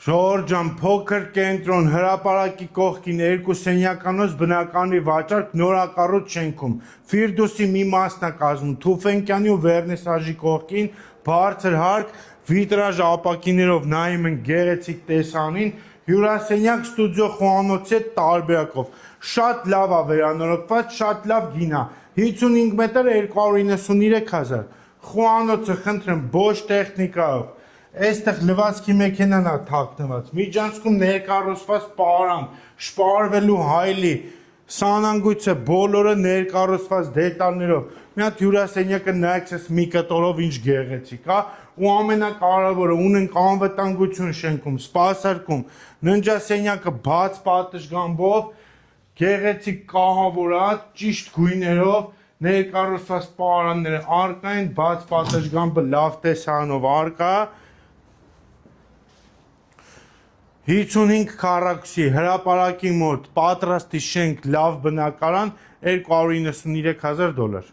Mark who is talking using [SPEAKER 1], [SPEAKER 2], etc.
[SPEAKER 1] Ժողովրդյան փոքր կենտրոն հրապարակի կողքին երկու սենյականոց բնակարանի վաճառք նորակառույց շենքում Ֆիրդուսի մի մասն է կազմում Թուֆենկյանի ու Վերնիսաժի կողքին բարձր հարկ վիտրաժ ապակիներով նայում են գեղեցիկ տեսանին հյուրասենյակ ստուդիո խոհանոցի հետ տարբերակով շատ լավ է վերանորոգված շատ լավ գին է 55 մետր 293,000 խոհանոցը խնդրեմ ոչ տեխնիկայով Այստեղ լվացքի մեքենան է թաքնված, միջանցքում ներկառուցված պարան, շպարվելու հայլի, սանանգույցը բոլորը ներկառուցված դետալներով, մի հատ հյուրասենյակը նայեցես մի կտորով ինչ գեղեցիկ, ու ամենակարևորը ունենք անվտանգություն շենքում, սպասարկում, ննջասենյակը բաց պատշգամբով, գեղեցիկ կահավորած, ճիշտ գույներով, ներկառուցված պարանները առկա են, բաց պատշգամբը լավ տեսարանով առկա 55 քառակուսի հրապարակի մոտ պատրաստի շենք լավ բնակարան $293,000